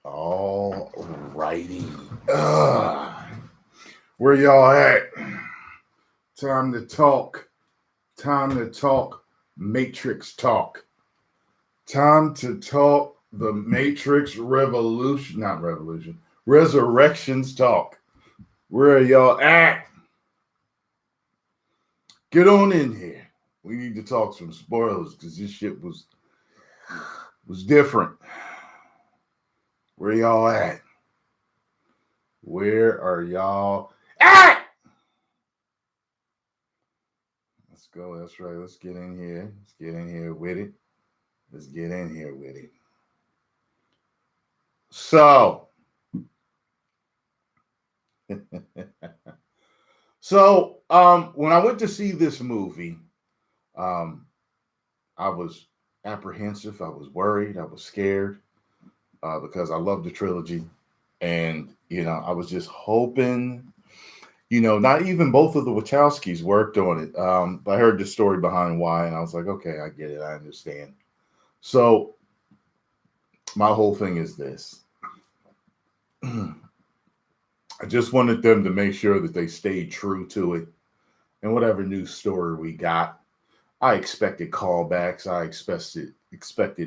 All righty. Where y'all at? Time to talk. Time to talk Matrix talk. Time to talk the Matrix Revolution. Not Revolution. Resurrections talk. Where are y'all at? Get on in here. We need to talk some spoilers because this shit was different. Where y'all at? Where are y'all at? Let's go. That's right. Let's get in here. Let's get in here with it. Let's get in here with it. So, when I went to see this movie, I was apprehensive. I was worried. I was scared because I love the trilogy. And, I was just hoping, not even both of the Wachowskis worked on it. But I heard the story behind why, and I was like, okay, I get it. I understand. So my whole thing is this. I just wanted them to make sure that they stayed true to it. And whatever new story we got, I expected callbacks. I expected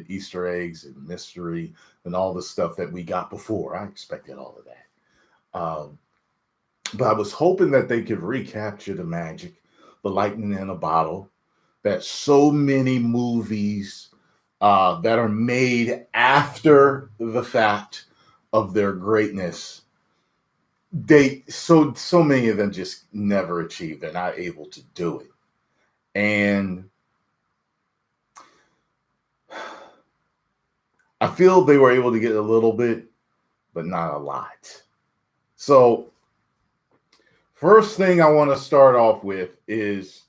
Easter eggs and mystery and all the stuff that we got before. I expected all of that. But I was hoping that they could recapture the magic, the lightning in a bottle, that so many movies that are made after the fact of their greatness, so many of them just never achieve. They're not able to do it. And I feel they were able to get a little bit, but not a lot. So first thing I want to start off with is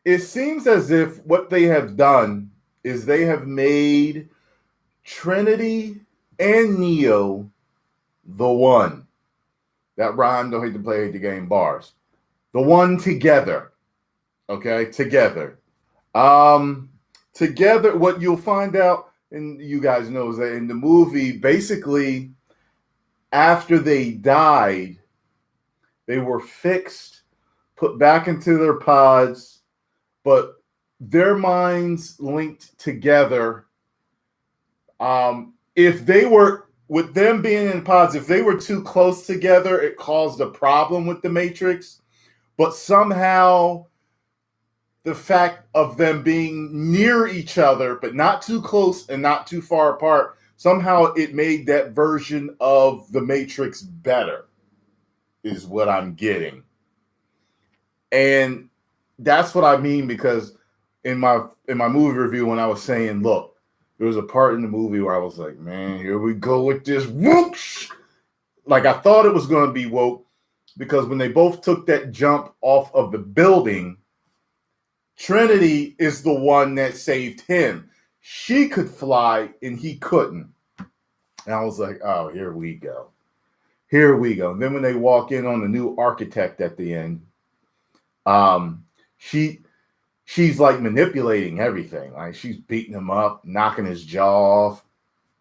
it seems as if what they have done is they have made Trinity and Neo the one. That rhyme, don't hate to play, hate the game bars. The one together. Okay, together. Together, what you'll find out, and you guys know, is that in the movie, basically, after they died, they were fixed, put back into their pods, but their minds linked together. If they were, with them being in pods, if they were too close together, it caused a problem with the Matrix. But somehow the fact of them being near each other, but not too close and not too far apart, somehow it made that version of the Matrix better, is what I'm getting. And that's what I mean, because in my movie review, when I was saying, look, there was a part in the movie where I was like, man, here we go with this whoosh. Like, I thought it was going to be woke, because when they both took that jump off of the building, Trinity is the one that saved him. She could fly and he couldn't. And I was like, oh, here we go. Here we go. And then when they walk in on the new architect at the end, she's like manipulating everything. Like, she's beating him up, knocking his jaw off,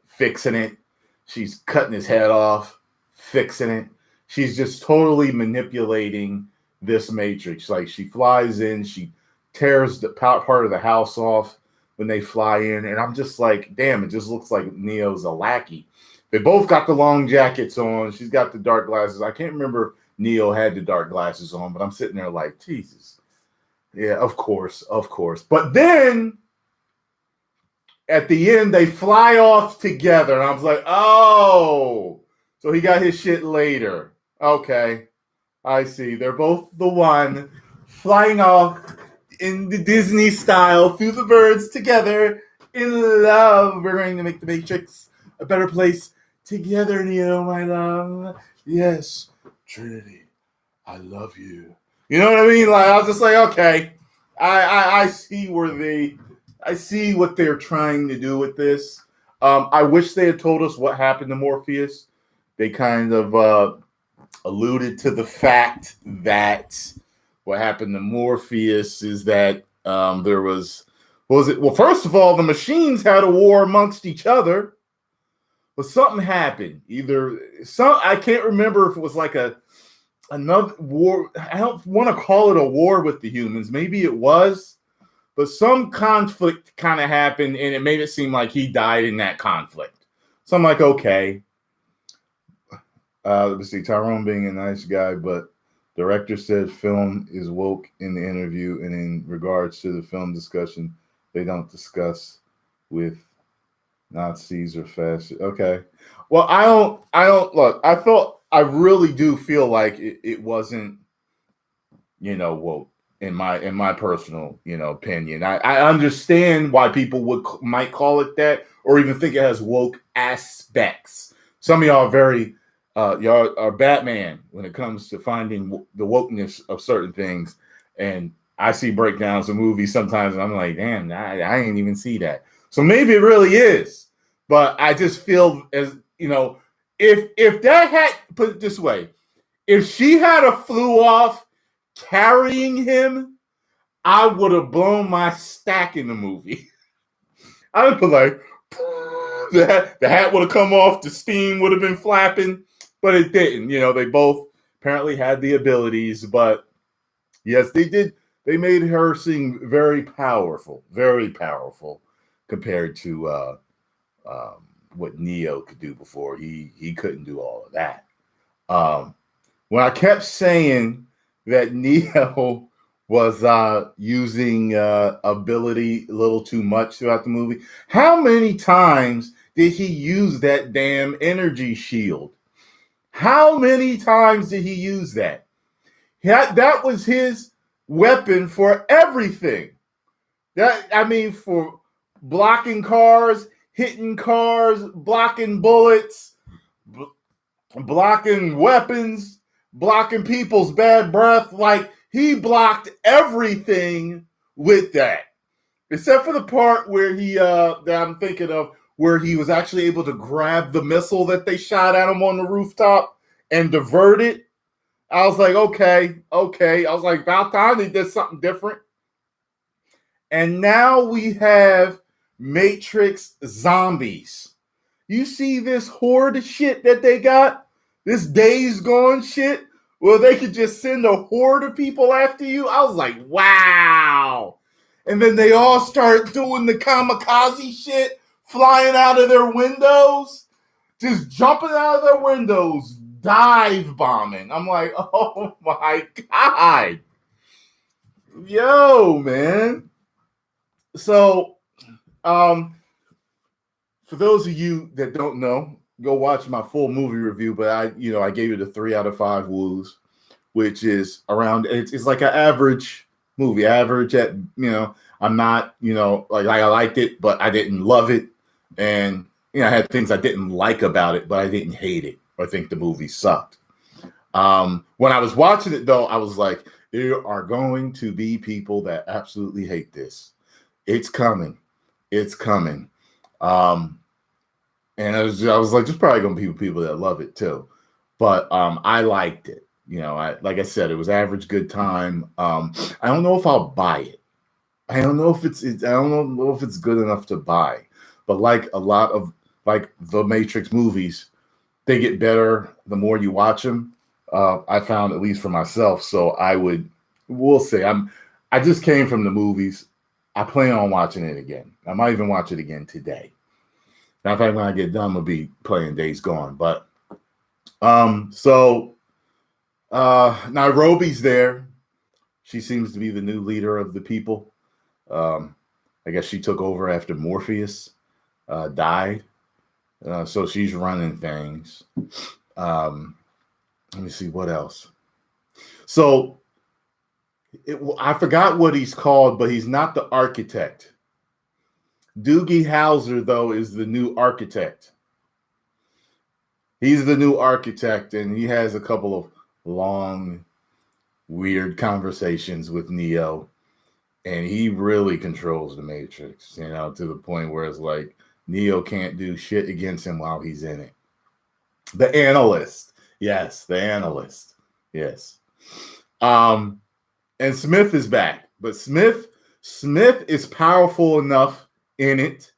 fixing it. She's cutting his head off, fixing it. She's just totally manipulating this Matrix. Like, she flies in, she tears the part of the house off when they fly in. And I'm just like, damn, it just looks like Neo's a lackey. They both got the long jackets on. She's got the dark glasses. I can't remember if Neo had the dark glasses on, but I'm sitting there like, Jesus. Yeah, of course. But then at the end, they fly off together. And I was like, oh, so he got his shit later. Okay, I see. They're both the one flying off in the Disney style through the birds together in love. We're going to make the Matrix a better place together, Neo, my love. Yes, Trinity, I love you. You know what I mean? Like, I was just like, okay, I see I see what they're trying to do with this. I wish they had told us what happened to Morpheus. They kind of alluded to the fact that what happened to Morpheus is that there was what was it? Well, first of all, the machines had a war amongst each other, but something happened. I can't remember if it was like another war. I don't want to call it a war with the humans. Maybe it was, but some conflict kind of happened, and it made it seem like he died in that conflict. So I'm like, okay. Let's see, Tyrone being a nice guy, but director said film is woke in the interview, and in regards to the film discussion, they don't discuss with Nazis or fascists. Okay. Well, I don't look. I really do feel like it wasn't, woke in my personal, opinion. I understand why people might call it that, or even think it has woke aspects. Some of y'all are very y'all are Batman when it comes to finding the wokeness of certain things. And I see breakdowns of movies sometimes, and I'm like, damn, I ain't even see that. So maybe it really is. But I just feel as, if that had, put it this way, if she had a flew off carrying him, I would have blown my stack in the movie. I would be like, the hat would have come off, the steam would have been flapping, but it didn't. They both apparently had the abilities, but yes, they did. They made her seem very powerful compared to what Neo could do before. He couldn't do all of that. When I kept saying that Neo was using ability a little too much throughout the movie, how many times did he use that damn energy shield? How many times did he use that? That was his weapon for everything. For blocking cars, hitting cars, blocking bullets, blocking weapons, blocking people's bad breath. Like, he blocked everything with that, except for the part where that I'm thinking of, where he was actually able to grab the missile that they shot at him on the rooftop and divert it. I was like, okay. I was like, about time they did something different. And now we have Matrix zombies. You see this horde shit that they got? This Days Gone shit? Well, they could just send a horde of people after you? I was like, wow. And then they all start doing the kamikaze shit, flying out of their windows, just jumping out of their windows, dive bombing. I'm like, oh my God. Yo, man. So, for those of you that don't know, go watch my full movie review. But I gave it a 3 out of 5 woos, which is around. It's like an average movie. Average at I'm not like I liked it, but I didn't love it, and I had things I didn't like about it, but I didn't hate it or think the movie sucked. When I was watching it, though, I was like, there are going to be people that absolutely hate this. It's coming. And I was like, there's probably gonna be people that love it too. But I liked it. Like I said, it was average good time. I don't know if I'll buy it. I don't know if it's good enough to buy. But like a lot of like the Matrix movies, they get better the more you watch them. I found, at least for myself. So we'll see. I just came from the movies. I plan on watching it again. I might even watch it again today. Now, in fact, when I get done, I'll be playing Days Gone. But Nairobi's there. She seems to be the new leader of the people. I guess she took over after Morpheus died. So she's running things. Let me see what else. So I forgot what he's called, but he's not the architect. Doogie Howser, though, is the new architect. He's the new architect, and he has a couple of long, weird conversations with Neo, and he really controls the Matrix, to the point where it's like Neo can't do shit against him while he's in it. The analyst. Yes, the analyst. Yes. And Smith is back, but Smith Smith is powerful enough in it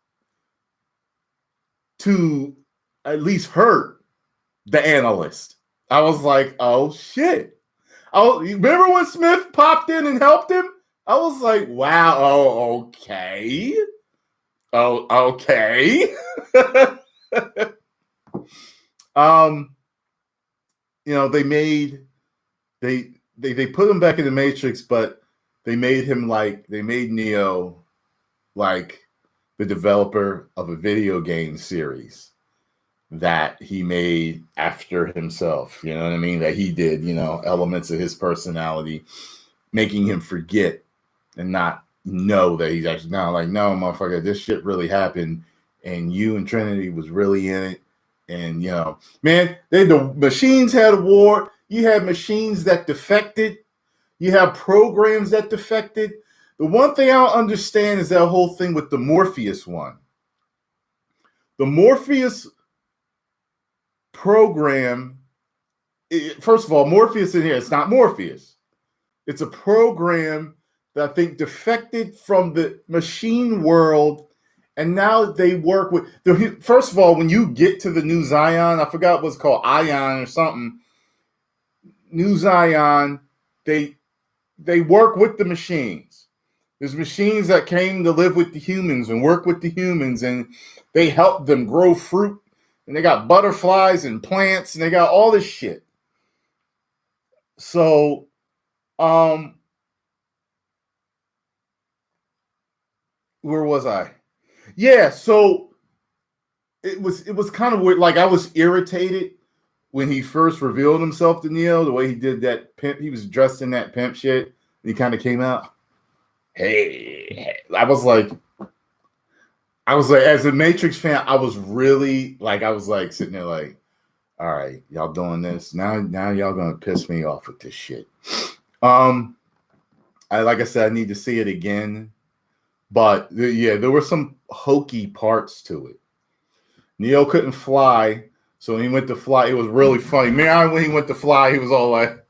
to at least hurt the analyst. I was like, oh shit. Oh, you remember when Smith popped in and helped him? I was like, wow, oh, okay. Oh, okay. You know, they put him back in the Matrix, but they made Neo like the developer of a video game series that he made after himself. You know what I mean? That he did, you know, elements of his personality, making him forget and not know that he's actually not like, no, motherfucker, this shit really happened, and you and Trinity was really in it. And you know, man, the machines had a war. You had machines that defected. You have programs that defected. The one thing I don't understand is that whole thing with the Morpheus one. The Morpheus program, first of all, Morpheus in here, it's not Morpheus. It's a program that I think defected from the machine world, and now they work with, first of all, when you get to the New Zion, I forgot what's called, Ion or something, New Zion, they work with the machines. There's machines that came to live with the humans and work with the humans, and they help them grow fruit, and they got butterflies and plants, and they got all this shit. So, where was I? Yeah, so it was kind of weird. Like, I was irritated when he first revealed himself to Neo, the way he did that pimp. He was dressed in that pimp shit, and he kind of came out. Hey, I was like, as a Matrix fan, I was sitting there like, all right, y'all doing this now y'all gonna piss me off with this shit. Like I said, I need to see it again, but there were some hokey parts to it. Neo couldn't fly, so when he went to fly, it was really funny. Man, when he went to fly, he was all like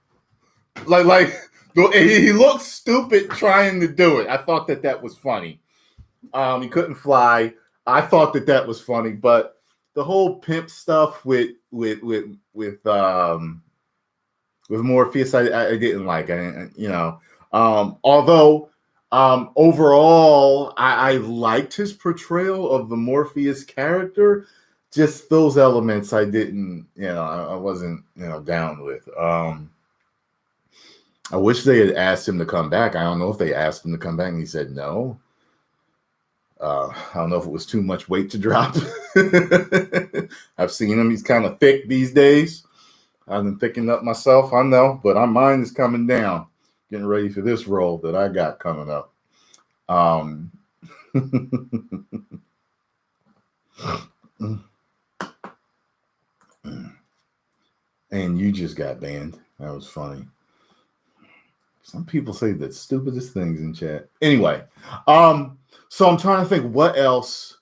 he looked stupid trying to do it. I thought that was funny. He couldn't fly. I thought that was funny, but the whole pimp stuff with Morpheus, I didn't like. Although overall, I liked his portrayal of the Morpheus character. Just those elements I didn't, I wasn't, down with. I wish they had asked him to come back. I don't know if they asked him to come back and he said no. I don't know if it was too much weight to drop. I've seen him. He's kind of thick these days. I've been picking up myself. I know, but our mind is coming down. Getting ready for this role that I got coming up. And you just got banned. That was funny. Some people say the stupidest things in chat. Anyway, so I'm trying to think what else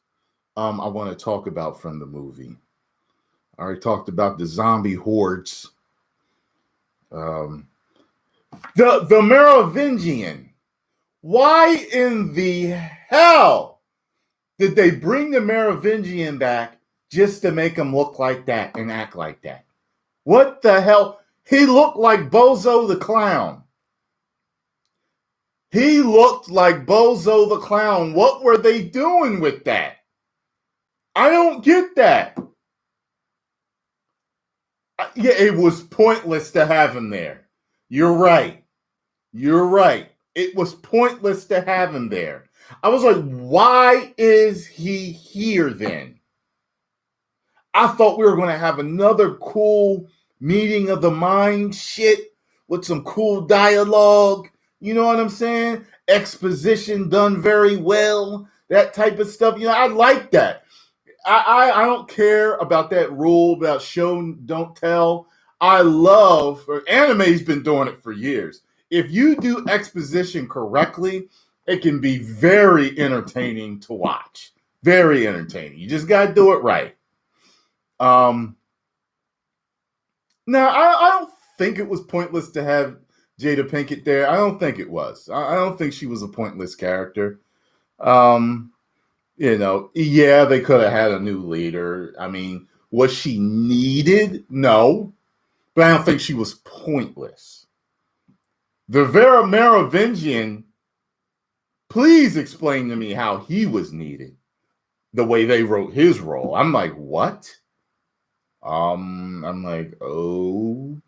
I want to talk about from the movie. I already talked about the zombie hordes. The Merovingian. Why in the hell did they bring the Merovingian back just to make him look like that and act like that? What the hell? He looked like Bozo the Clown. He looked like Bozo the Clown. What were they doing with that? I don't get that. Yeah, it was pointless to have him there. You're right. It was pointless to have him there. I was like, why is he here then? I thought we were going to have another cool meeting of the mind shit with some cool dialogue. You know what I'm saying? Exposition done very well. That type of stuff. I like that. I don't care about that rule about show, don't tell. I love, anime's been doing it for years. If you do exposition correctly, it can be very entertaining to watch. Very entertaining. You just got to do it right. Now, I don't think it was pointless to have Jada Pinkett there. I don't think it was. I don't think she was a pointless character. Um, yeah, they could have had a new leader. I mean, was she needed? No, but I don't think she was pointless. The Vera Merovingian, please explain to me how he was needed the way they wrote his role. I'm like, what? I'm like, okay.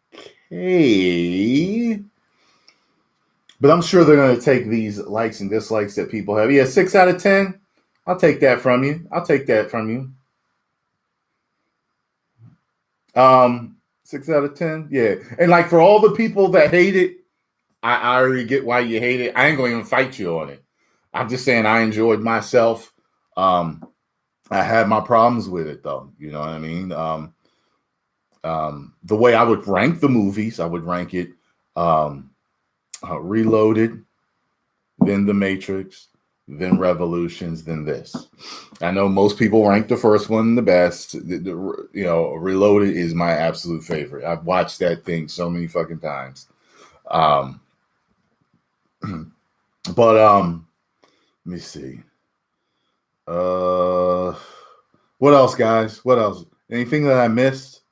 But I'm sure they're going to take these likes and dislikes that people have. Yeah, 6 out of 10. I'll take that from you. 6 out of 10. Yeah. And like for all the people that hate it, I already get why you hate it. I ain't going to even fight you on it. I'm just saying I enjoyed myself. I had my problems with it though. You know what I mean? The way I would rank the movies, I would rank it Reloaded, then The Matrix, then Revolutions, then this. I know most people rank the first one the best. Reloaded is my absolute favorite. I've watched that thing so many fucking times. But let me see. What else, guys? What else? Anything that I missed?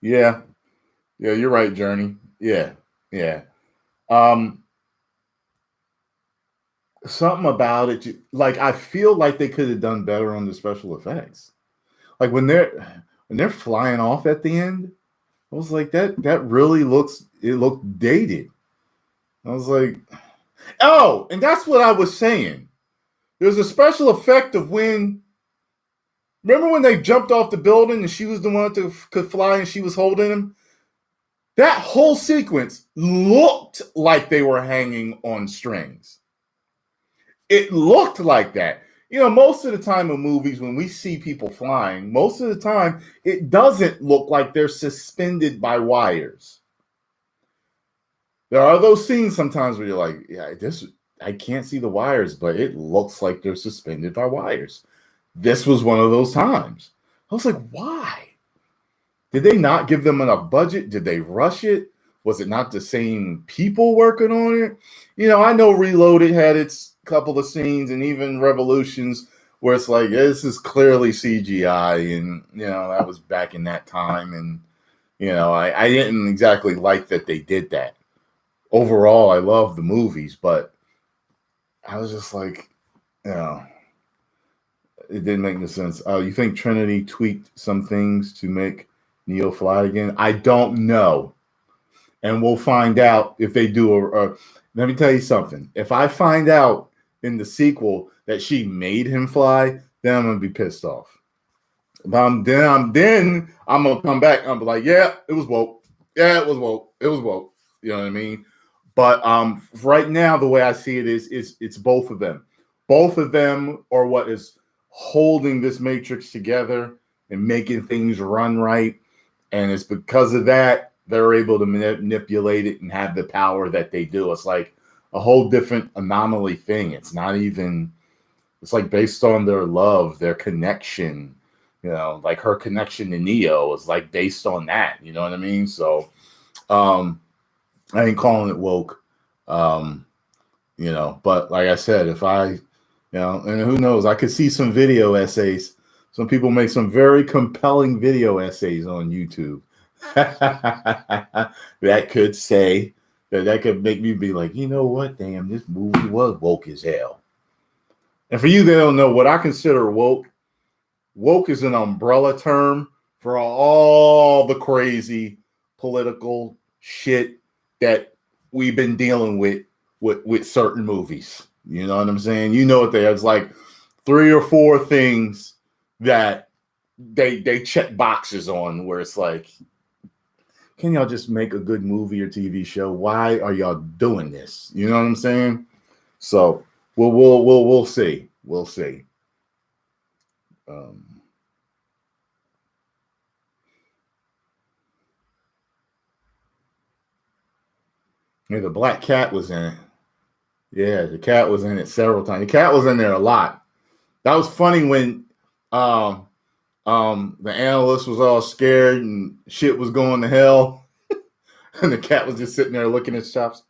Yeah, you're right, Journey. Yeah. Something about it, like I feel like they could have done better on the special effects. Like when they're flying off at the end, I was like, that really looked dated. I was like, oh, and that's what I was saying. There's a special effect of remember when they jumped off the building and she was the one that could fly and she was holding him? That whole sequence looked like they were hanging on strings. It looked like that. Most of the time in movies, when we see people flying, most of the time it doesn't look like they're suspended by wires. There are those scenes sometimes where you're like, yeah, I can't see the wires, but it looks like they're suspended by wires. This was one of those times. I was like, why? Did they not give them enough budget? Did they rush it? Was it not the same people working on it? I know Reloaded had its couple of scenes and even Revolutions where it's like, this is clearly CGI. And, that was back in that time. And, I didn't exactly like that they did that. Overall, I love the movies, but I was just like, it didn't make no sense. You think Trinity tweaked some things to make Neo fly again? I don't know. And we'll find out if they do let me tell you something. If I find out in the sequel that she made him fly, then I'm gonna be pissed off. But then I'm gonna come back. I'm like, yeah, it was woke. Yeah, it was woke. It was woke. You know what I mean? But right now, the way I see it is it's both of them. Both of them are what is holding this matrix together and making things run right. And it's because of that they're able to manipulate it and have the power that they do. It's like a whole different anomaly thing. It's not even. It's like based on their love, their connection. Like her connection to Neo is like based on that. You know what I mean? So, I ain't calling it woke. But like I said, if I, and who knows, I could see some video essays. Some people make some very compelling video essays on YouTube. That could say that could make me be like, you know what? Damn, this movie was woke as hell. And for you that don't know what I consider woke is an umbrella term for all the crazy political shit that we've been dealing with certain movies. You know what I'm saying? You know what they are. It's like 3 or 4 things that they check boxes on where it's like, can y'all just make a good movie or TV show? Why are y'all doing this? You know what I'm saying? So we'll see. We'll see. Yeah, the black cat was in it. Yeah, the cat was in it several times. The cat was in there a lot. That was funny when The analyst was all scared and shit was going to hell. And the cat was just sitting there licking its chops.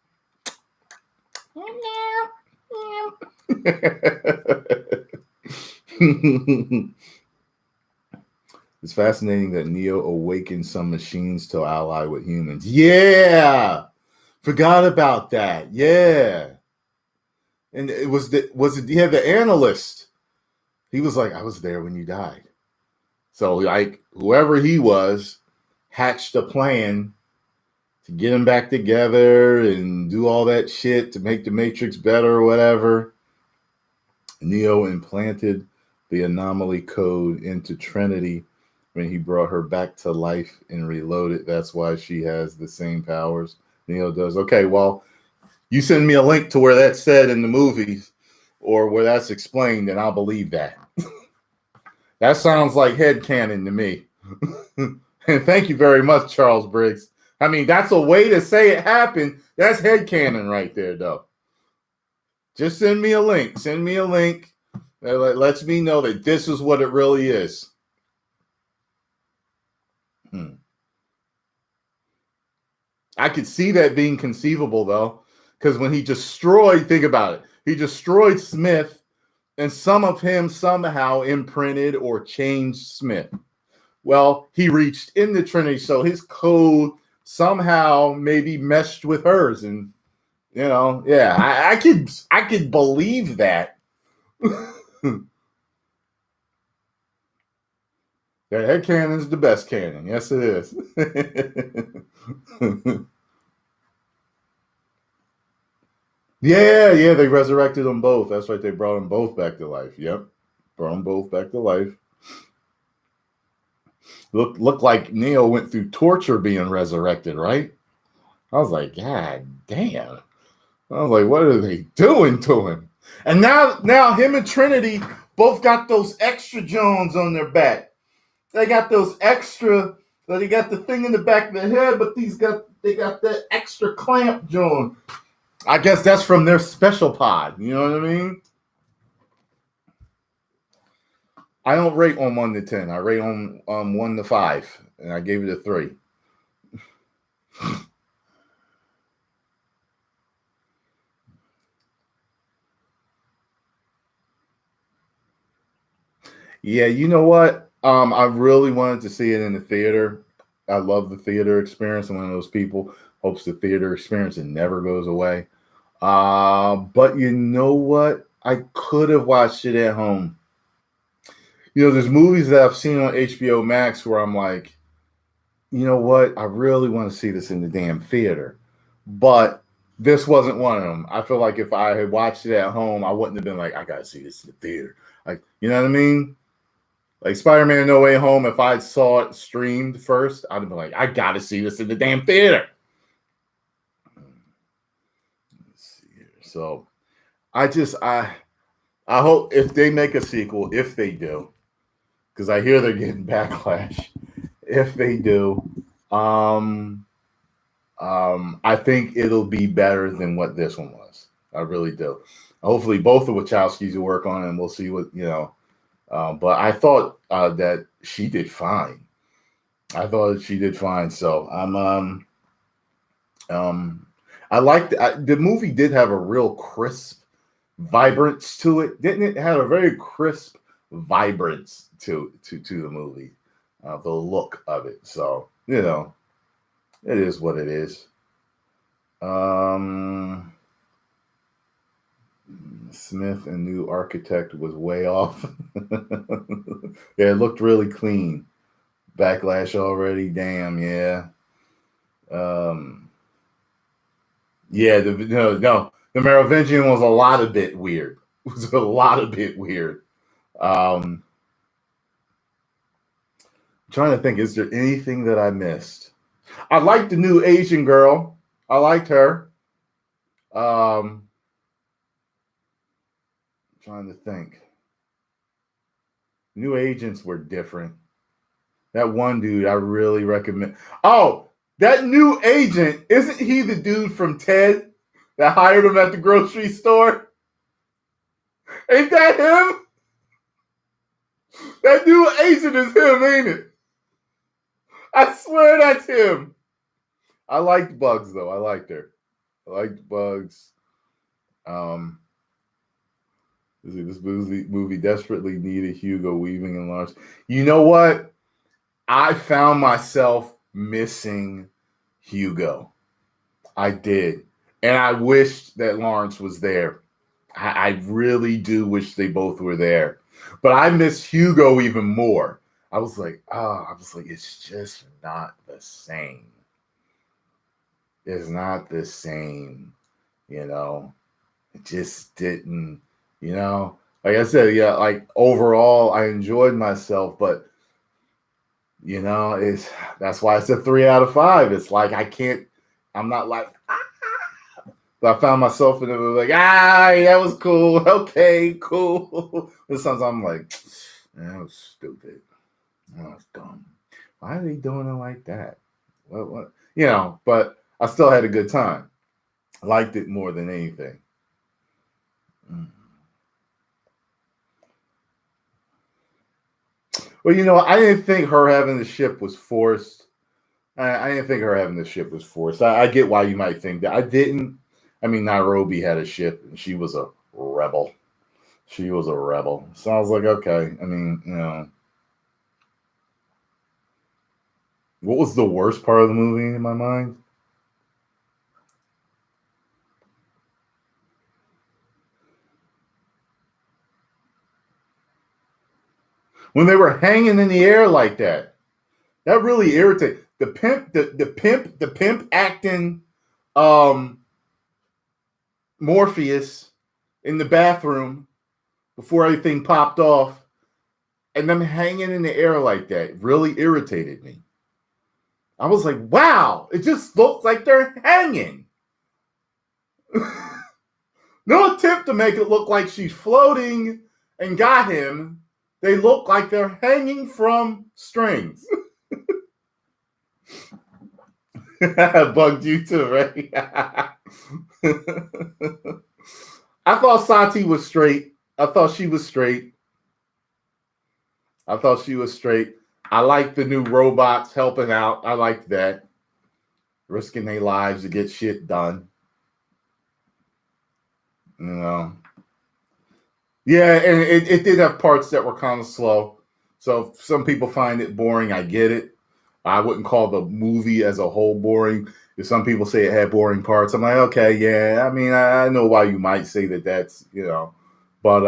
It's fascinating that Neo awakened some machines to ally with humans. Yeah, forgot about that. Yeah, and it was yeah, the analyst. He was like, I was there when you died. So like whoever he was hatched a plan to get him back together and do all that shit to make the Matrix better or whatever. Neo implanted the anomaly code into Trinity when he brought her back to life and reloaded. That's why she has the same powers Neo does. Okay, well, you send me a link to where that's said in the movies or where that's explained, and I'll believe that. That sounds like headcanon to me. And thank you very much, Charles Briggs. I mean, that's a way to say it happened. That's headcanon right there, though. Just send me a link. Send me a link that lets me know that this is what it really is. I could see that being conceivable, though, because when he destroyed, think about it, he destroyed Smith, and some of him somehow imprinted or changed Smith. Well, he reached into Trinity, so his code somehow maybe meshed with hers, and yeah, I could believe that. That head canon is the best canon. Yes, it is. Yeah, they resurrected them both. That's right. They brought them both back to life. Yep. Brought them both back to life. Looked like Neo went through torture being resurrected, right? I was like, God damn. I was like, what are they doing to him? And now him and Trinity both got those extra Jones on their back. They got those extra. They got the thing in the back of their head, but they got that extra clamp Jones. I guess that's from their special pod. You know what I mean? I don't rate on 1 to 10. I rate on 1 to 5, and I gave it a 3. Yeah, you know what? I really wanted to see it in the theater. I love the theater experience. I'm one of those people hopes the theater experience and never goes away. But you know what? I could have watched it at home. There's movies that I've seen on HBO Max where I'm like, you know what? I really want to see this in the damn theater. But this wasn't one of them. I feel like if I had watched it at home, I wouldn't have been like, I gotta see this in the theater. Like, you know what I mean? Like Spider-Man No Way Home, if I saw it streamed first, I'd have been like, I gotta see this in the damn theater. Let's see here. So I hope if they make a sequel, if they do, because I hear they're getting backlash. If they do, I think it'll be better than what this one was. I really do. Hopefully, both the Wachowskis will work on it, and we'll see what but I thought that she did fine. I thought she did fine. So I liked the movie. Did have a real crisp vibrance to it, didn't it? It had a very crisp vibrance to the movie, the look of it. So it is what it is. Smith and new architect was way off. Yeah, it looked really clean. Backlash already. Damn, yeah. Yeah, no. The Merovingian was a lot of bit weird. It was a lot of bit weird. I'm trying to think, is there anything that I missed? I liked the new Asian girl. I liked her. Trying to think. New agents were different. That one dude I really recommend. Oh, that new agent, isn't he the dude from Ted that hired him at the grocery store? Ain't that him? That new agent is him, ain't it? I swear that's him. I liked Bugs though. I liked her. I liked Bugs. This movie desperately needed Hugo Weaving and Lawrence. You know what? I found myself missing Hugo. I did. And I wished that Lawrence was there. I really do wish they both were there. But I miss Hugo even more. I was like, it's just not the same. It's not the same, you know. It just didn't, you know. Like I said, yeah, like overall I enjoyed myself, but that's why it's a 3 out of 5. It's like I'm not like but I found myself in it like, that was cool. Okay, cool. But sometimes I'm like, that was stupid. That was dumb. Why are they doing it like that? What? But I still had a good time. I liked it more than anything. Well, I didn't think her having the ship was forced. I didn't think her having the ship was forced. I get why you might think that. I didn't. I mean, Nairobi had a ship, and she was a rebel. She was a rebel. So I was like, okay. I mean, what was the worst part of the movie in my mind? When they were hanging in the air like that. That really irritated the pimp acting Morpheus in the bathroom before everything popped off, and them hanging in the air like that really irritated me. I was like, wow, it just looks like they're hanging. No attempt to make it look like she's floating and got him. They look like they're hanging from strings. Bugged you too, right? I thought Sati was straight. I thought she was straight. I liked the new robots helping out. I liked that. Risking their lives to get shit done. Yeah, and it did have parts that were kind of slow. So if some people find it boring, I get it. I wouldn't call the movie as a whole boring. If some people say it had boring parts, I'm like, okay, yeah. I mean, I know why you might say that's, but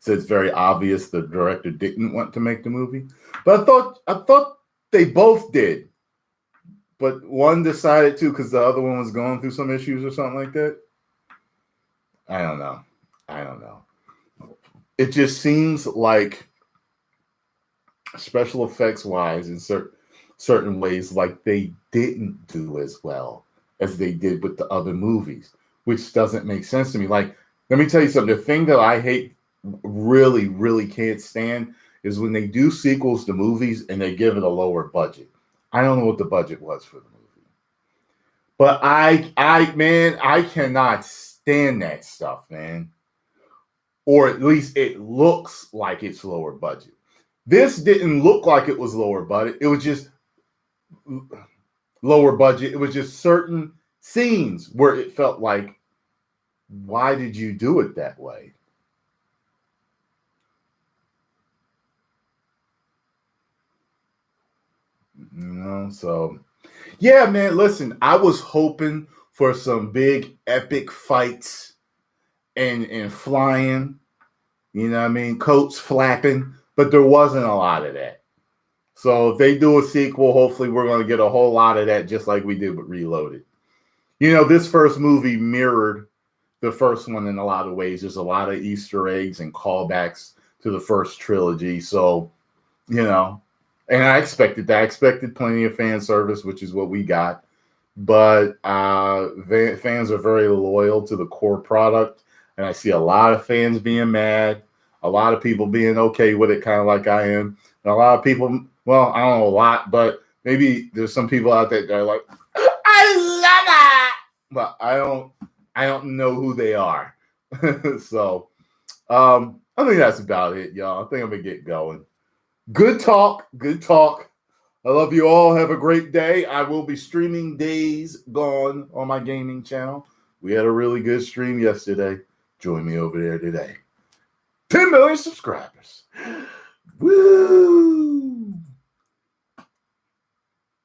so it's very obvious the director didn't want to make the movie. But I thought they both did. But one decided to because the other one was going through some issues or something like that. I don't know. It just seems like special effects wise in certain ways, like they didn't do as well as they did with the other movies, which doesn't make sense to me. Like, let me tell you something. The thing that I hate, really, really can't stand, is when they do sequels to movies and they give it a lower budget. I don't know what the budget was for the movie, but I cannot stand that stuff, man. Or at least it looks like it's lower budget. This didn't look like it was lower budget. It was just lower budget. It was just certain scenes where it felt like, why did you do it that way? So yeah, man, listen, I was hoping for some big epic fights and flying, coats flapping, but there wasn't a lot of that. So if they do a sequel, hopefully we're going to get a whole lot of that, just like we did with Reloaded. This first movie mirrored the first one in a lot of ways. There's a lot of Easter eggs and callbacks to the first trilogy. So, and I expected that. I expected plenty of fan service, which is what we got. But fans are very loyal to the core product. And I see a lot of fans being mad, a lot of people being okay with it, kind of like I am. And a lot of people, well, I don't know a lot, but maybe there's some people out there that are like, I love it. But I don't know who they are. So, I think that's about it, y'all. I think I'm going to get going. Good talk. Good talk. I love you all. Have a great day. I will be streaming Days Gone on my gaming channel. We had a really good stream yesterday. Join me over there today. 10 million subscribers. Woo!